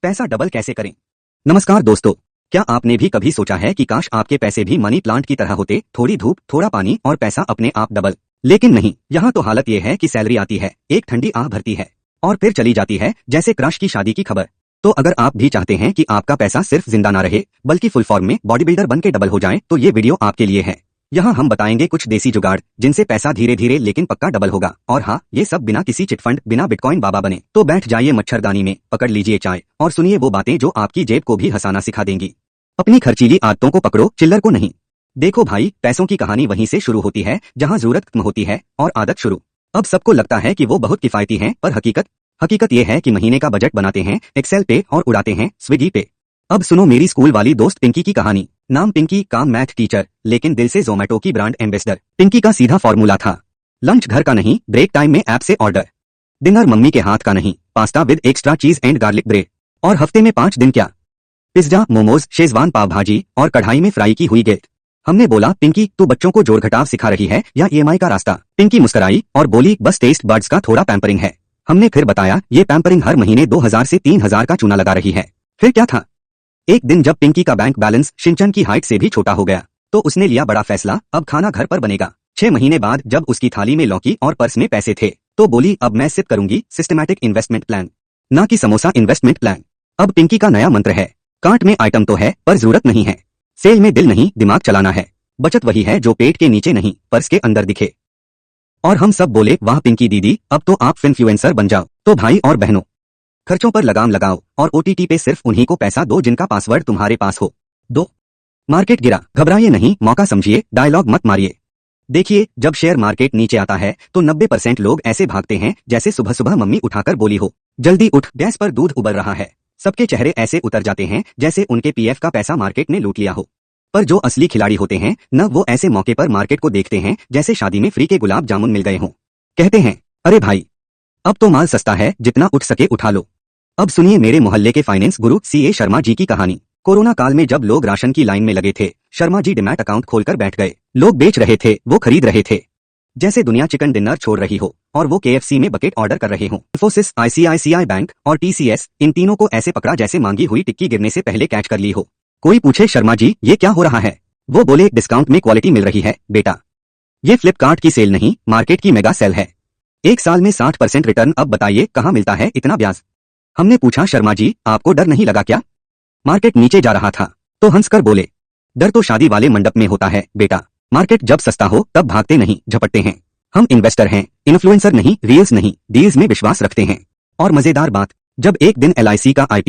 पैसा डबल कैसे करें? नमस्कार दोस्तों, क्या आपने भी कभी सोचा है कि काश आपके पैसे भी मनी प्लांट की तरह होते, थोड़ी धूप, थोड़ा पानी और पैसा अपने आप डबल। लेकिन नहीं, यहाँ तो हालत ये है कि सैलरी आती है, एक ठंडी आह भरती है और फिर चली जाती है, जैसे क्रश की शादी की खबर। तो अगर आप भी चाहते हैं कि आपका पैसा सिर्फ जिंदा ना रहे बल्कि फुल फॉर्म में बॉडी बिल्डर बन के डबल हो जाए, तो ये वीडियो आपके लिए है। यहाँ हम बताएंगे कुछ देसी जुगाड़ जिनसे पैसा धीरे धीरे लेकिन पक्का डबल होगा। और हाँ, ये सब बिना किसी चिटफंड, बिना बिटकॉइन बाबा बने। तो बैठ जाइए मच्छरदानी में, पकड़ लीजिए चाय और सुनिए वो बातें जो आपकी जेब को भी हंसाना सिखा देंगी। अपनी खर्चीली आदतों को पकड़ो, चिल्लर को नहीं। देखो भाई, पैसों की कहानी वहीं से शुरू होती है जहाँ जरूरत कम होती है और आदत शुरू। अब सबको लगता है कि वो बहुत किफायती हैं, पर हकीकत ये है कि महीने का बजट बनाते हैं एक्सेल पे और उड़ाते हैं स्विगी पे। अब सुनो मेरी स्कूल वाली दोस्त पिंकी की कहानी। नाम पिंकी, काम मैथ टीचर, लेकिन दिल से जोमेटो की ब्रांड एम्बेसडर। पिंकी का सीधा फॉर्मूला था, लंच घर का नहीं, ब्रेक टाइम में ऐप से ऑर्डर। डिनर मम्मी के हाथ का नहीं, पास्ता विद एक्स्ट्रा चीज एंड गार्लिक ब्रेड। और हफ्ते में 5 दिन क्या, पिज्जा, मोमोज, शेजवान पाव भाजी और कढ़ाई में फ्राई की हुई गेट। हमने बोला पिंकी, तू बच्चों को जोड़ घटाव सिखा रही है या ईएमआई का रास्ता? पिंकी मुस्कुराई और बोली, बस टेस्ट बर्ड्स का थोड़ा पैम्परिंग है। हमने फिर बताया, ये पैम्परिंग हर महीने 2000 से 3000 का चूना लगा रही है। फिर क्या था? एक दिन जब पिंकी का बैंक बैलेंस शिनचैन की हाइट से भी छोटा हो गया, तो उसने लिया बड़ा फैसला, अब खाना घर पर बनेगा। 6 महीने बाद जब उसकी थाली में लौकी और पर्स में पैसे थे, तो बोली, अब मैं सिर्फ करूंगी सिस्टमैटिक इन्वेस्टमेंट प्लान, ना कि समोसा इन्वेस्टमेंट प्लान। अब पिंकी का नया मंत्र है, कार्ट में आइटम तो है पर जरूरत नहीं है, सेल में दिल नहीं दिमाग चलाना है। बचत वही है जो पेट के नीचे नहीं पर्स के अंदर दिखे। और हम सब बोले, वाह पिंकी दीदी, अब तो आप इन्फ्लुएंसर बन जाओ। तो भाई और बहनों, खर्चों पर लगाम लगाओ और ओटीटी पे सिर्फ उन्हीं को पैसा दो जिनका पासवर्ड तुम्हारे पास हो। दो, मार्केट गिरा, घबराइए नहीं, मौका समझिए, डायलॉग मत मारिए। देखिए, जब शेयर मार्केट नीचे आता है तो 90% लोग ऐसे भागते हैं जैसे सुबह सुबह मम्मी उठाकर बोली हो, जल्दी उठ, गैस पर दूध उबल रहा है। सबके चेहरे ऐसे उतर जाते हैं जैसे उनके पीएफ का पैसा मार्केट ने लूट लिया हो। पर जो असली खिलाड़ी होते हैं न, वो ऐसे मौके पर मार्केट को देखते हैं जैसे शादी में फ्री के गुलाब जामुन मिल गए हों। कहते हैं, अरे भाई, अब तो माल सस्ता है, जितना उठ सके उठा लो। अब सुनिए मेरे मोहल्ले के फाइनेंस गुरु सीए शर्मा जी की कहानी। कोरोना काल में जब लोग राशन की लाइन में लगे थे, शर्मा जी डीमैट अकाउंट खोलकर बैठ गए। लोग बेच रहे थे, वो खरीद रहे थे। जैसे दुनिया चिकन डिनर छोड़ रही हो और वो केएफसी में बकेट ऑर्डर कर रहे हों। इंफोसिस, आईसीआईसीआई बैंक और टीसीएस, इन तीनों को ऐसे पकड़ा जैसे मांगी हुई टिक्की गिरने से पहले कैच कर ली हो। कोई पूछे, शर्मा जी ये क्या हो रहा है? वो बोले, डिस्काउंट में क्वालिटी मिल रही है बेटा, ये फ्लिपकार्ट की सेल नहीं, मार्केट की मेगा सेल है। 1 साल में 60% रिटर्न। अब बताइए कहाँ मिलता है इतना ब्याज? हमने पूछा, शर्मा जी आपको डर नहीं लगा क्या? मार्केट नीचे जा रहा था तो हंसकर बोले, डर तो शादी वाले मंडप में होता है बेटा, मार्केट जब सस्ता हो तब भागते नहीं, झपटते हैं। हम इन्वेस्टर हैं, इन्फ्लुएंसर नहीं, रील्स नहीं, डील्स में विश्वास रखते हैं। और मजेदार बात, जब एक दिन एलआईसी का